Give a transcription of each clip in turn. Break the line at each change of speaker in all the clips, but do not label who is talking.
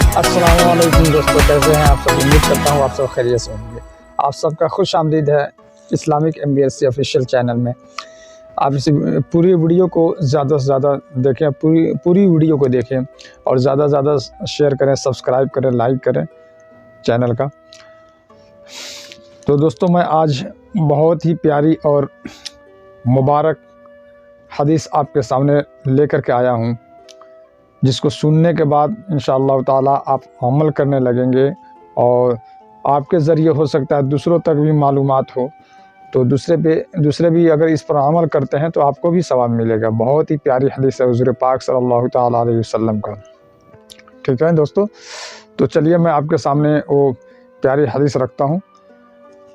अस्सलामुअलैकुम दोस्तों, कैसे हैं आप सब। उम्मीद करता हूँ आप सब खैरियत से होंगे। आप सबका खुश आमदीद है इस्लामिक MBSC ऑफिशियल चैनल में। आप इस पूरी वीडियो को ज़्यादा से ज़्यादा देखें, पूरी वीडियो को देखें और ज़्यादा से ज़्यादा शेयर करें, सब्सक्राइब करें, लाइक करें चैनल का। तो दोस्तों, मैं आज बहुत ही प्यारी और मुबारक हदीस आपके सामने लेकर के आया हूँ, जिसको सुनने के बाद इंशाअल्लाह ताला आप अमल करने लगेंगे और आपके ज़रिए हो सकता है दूसरों तक भी मालूमात हो, तो दूसरे भी अगर इस पर अमल करते हैं तो आपको भी सवाब मिलेगा। बहुत ही प्यारी हदीस है हुज़ूर पाक सल्लल्लाहु ताला अलैहि वसल्लम का। ठीक है दोस्तों, तो चलिए मैं आपके सामने वो प्यारी हदीस रखता हूँ।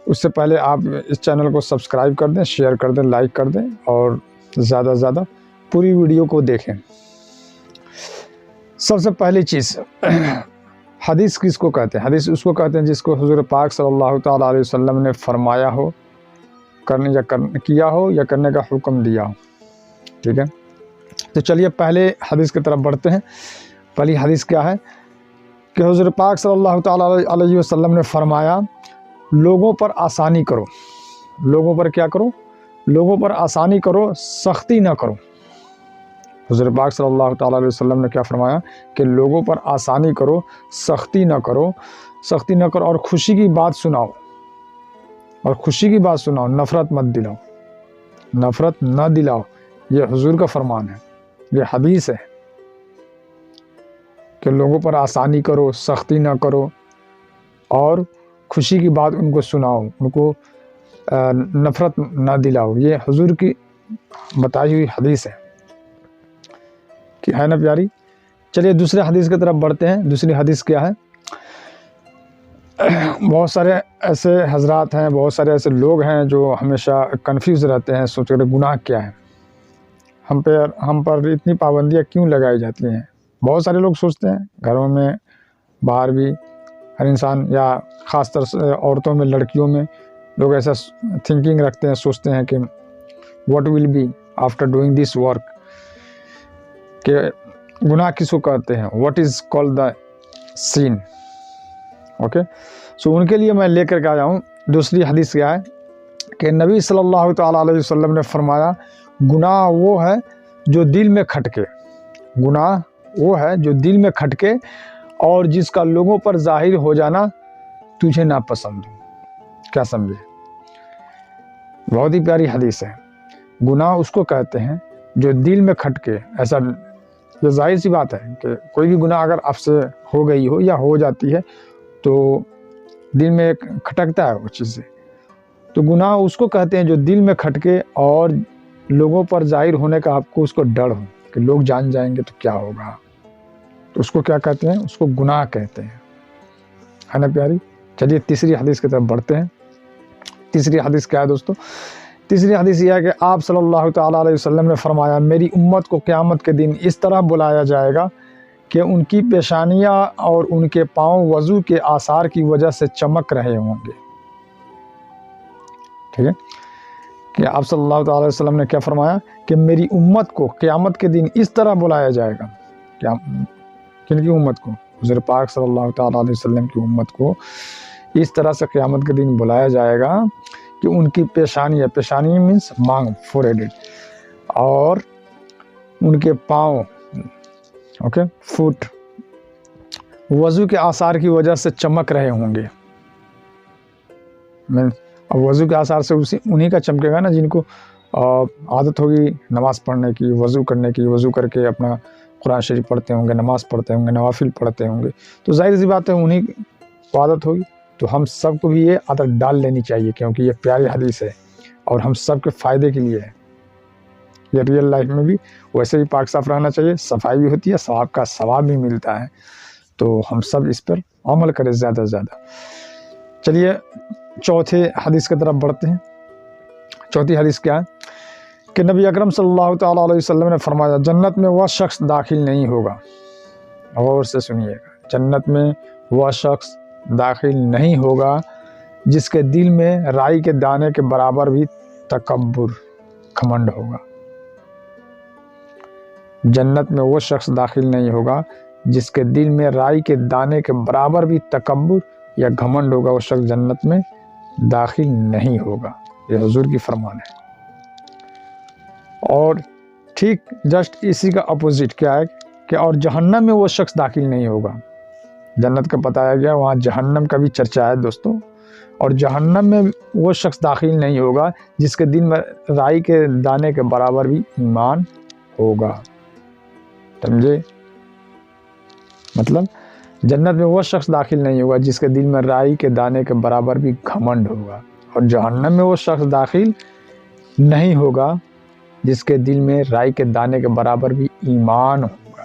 उससे पहले आप इस चैनल को सब्सक्राइब कर दें, शेयर कर दें, लाइक कर दें और ज़्यादा से ज़्यादा पूरी वीडियो को देखें। सबसे पहली चीज़, हदीस किसको कहते हैं? हदीस उसको कहते हैं जिसको हुज़ूर पाक सल्लल्लाहु ताला अलैहि वसल्लम ने फरमाया हो, किया हो या करने का हुक्म दिया हो। ठीक है, तो चलिए पहले हदीस की तरफ बढ़ते हैं। पहली हदीस क्या है कि हुज़ूर पाक सल्लल्लाहु ताला अलैहि वसल्लम ने फरमाया, लोगों पर आसानी करो। लोगों पर क्या करो? लोगों पर आसानी करो, सख्ती ना करो। हुज़ूर पाक सल्लल्लाहु ताला अलैहि वसल्लम ने क्या फरमाया कि लोगों पर आसानी करो, सख्ती ना करो। सख्ती ना करो और खुशी की बात सुनाओ, और खुशी की बात सुनाओ, नफ़रत मत दिलाओ, नफ़रत ना दिलाओ। ये हुज़ूर का फरमान है, ये हदीस है कि लोगों पर आसानी करो, सख्ती ना करो और खुशी की बात उनको सुनाओ, उनको नफ़रत ना दिलाओ। ये हुज़ूर की बताई हुई हदीस है कि है ना प्यारी। चलिए दूसरे हदीस की तरफ बढ़ते हैं। दूसरी हदीस क्या है? बहुत सारे ऐसे हजरात हैं, बहुत सारे ऐसे लोग हैं जो हमेशा कंफ्यूज रहते हैं, सोच रहे गुनाह क्या है, हम पर इतनी पाबंदियां क्यों लगाई जाती हैं। बहुत सारे लोग सोचते हैं, घरों में बाहर भी, हर इंसान या ख़ास तौर से औरतों में, लड़कियों में लोग ऐसा थिंकिंग रखते हैं, सोचते हैं कि what will be after doing this work, कि गुनाह किसको कहते हैं, what is called the scene. Okay, so उनके लिए मैं लेकर के आया हूँ। दूसरी हदीस क्या है कि नबी सल्लल्लाहु ताला अलैहि वसल्लम ने फरमाया, गुनाह वो है जो दिल में खटके। गुनाह वो है जो दिल में खटके और जिसका लोगों पर जाहिर हो जाना तुझे नापसंद हो। क्या समझे? बहुत ही प्यारी हदीस है। गुनाह उसको कहते हैं जो दिल में खटके। ऐसा, ये जाहिर सी बात है कि कोई भी गुनाह अगर आपसे हो गई हो या हो जाती है तो दिल में एक खटकता है वो चीज़ से। तो गुनाह उसको कहते हैं जो दिल में खटके और लोगों पर जाहिर होने का आपको उसको डर हो कि लोग जान जाएंगे तो क्या होगा, तो उसको क्या कहते हैं? उसको गुनाह कहते हैं, है ना प्यारी। चलिए तीसरी हदीस की तरफ बढ़ते हैं। तीसरी हदीस क्या है दोस्तों? तीसरी हदीस यह है कि आप सल्लल्लाहु ताला अलैहि वसल्लम ने फरमाया, मेरी उम्मत को क़यामत के दिन इस तरह बुलाया जाएगा कि उनकी पेशानियाँ और उनके पाँव वज़ू के आसार की वजह से चमक रहे होंगे। ठीक है, कि आप सल्लल्लाहु ताला अलैहि वसल्लम ने क्या फरमाया कि मेरी उम्मत को क़यामत के दिन इस तरह बुलाया जाएगा। क्या, किनकी उम्मत को? हुज़ूर पाक सल्लल्लाहु ताला अलैहि वसल्लम की उम्मत को इस तरह से क़यामत के दिन बुलाया जाएगा कि उनकी पेशानियाँ, पेशानी मीन्स मांग, फोरहेड, और उनके पाँव, ओके, फुट, वज़ू के आसार की वजह से चमक रहे होंगे। अब वज़ू के आसार से उन्हीं का चमकेगा ना जिनको आदत होगी नमाज़ पढ़ने की, वज़ू करने की, वज़ू करके अपना कुरान शरीफ पढ़ते होंगे, नमाज़ पढ़ते होंगे, नवाफिल पढ़ते होंगे, तो जाहिर सी बात है उन्हीं को आदत होगी। तो हम सबको भी ये आदत डाल लेनी चाहिए, क्योंकि ये प्यारी हदीस है और हम सब के फ़ायदे के लिए है। ये रियल लाइफ में भी वैसे ही पाक साफ रहना चाहिए, सफाई भी होती है, सवाब का सवाब भी मिलता है। तो हम सब इस पर अमल करें ज़्यादा से ज़्यादा। चलिए चौथे हदीस की तरफ बढ़ते हैं। चौथी हदीस क्या है कि नबी अकरम सल्लल्लाहु ताला अलैहि वसल्लम ने फरमाया, जन्नत में वह शख्स दाखिल नहीं होगा, गौर से सुनिएगा, जन्नत में वह शख्स दाखिल नहीं होगा जिसके दिल में राई के दाने के बराबर भी तकब्बुर, घमंड होगा। जन्नत में वो शख्स दाखिल नहीं होगा جس کے دل میں رائی کے دانے کے برابر بھی تکبر یا گھمنڈ ہوگا وہ شخص جنت میں داخل نہیں ہوگا۔ یہ حضور کی فرمان ہے۔ اور ٹھیک جسٹ اسی کا اپوزٹ کیا ہے کہ اور جہنم میں وہ شخص داخل نہیں ہوگا۔ جنت کا بتایا گیا، وہاں جہنم کا بھی چرچا ہے دوستوں، اور جہنم میں وہ شخص داخل نہیں ہوگا جس کے دل میں رائی کے دانے کے برابر بھی ایمان ہوگا۔ سمجھے؟ مطلب جنت میں وہ شخص داخل نہیں ہوگا جس کے دل میں رائی کے دانے کے برابر بھی گھمنڈ ہوگا، اور جہنم میں وہ شخص داخل نہیں ہوگا جس کے دل میں رائی کے دانے کے برابر بھی ایمان ہوگا۔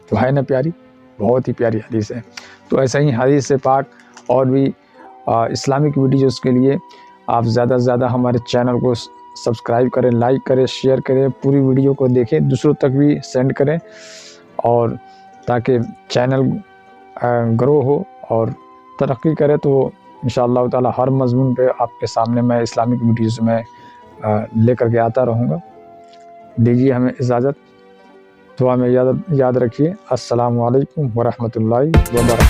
تو ہے نا پیاری، بہت ہی پیاری حدیث ہے۔ تو ایسا ہی حدیث پاک اور بھی اسلامک ویڈیوز کے لیے آپ زیادہ سے زیادہ ہمارے چینل کو سبسکرائب کریں، لائک کریں، شیئر کریں، پوری ویڈیو کو دیکھیں، دوسروں تک بھی سینڈ کریں، اور تاکہ چینل گرو ہو اور ترقی کرے۔ تو انشاءاللہ تعالی ہر مضمون پہ آپ کے سامنے میں اسلامک ویڈیوز میں لے کر کے آتا رہوں گا۔ دیجیے ہمیں اجازت، دعا میں یاد رکھیے۔ السلام علیکم ورحمۃ اللہ وبرکاتہ۔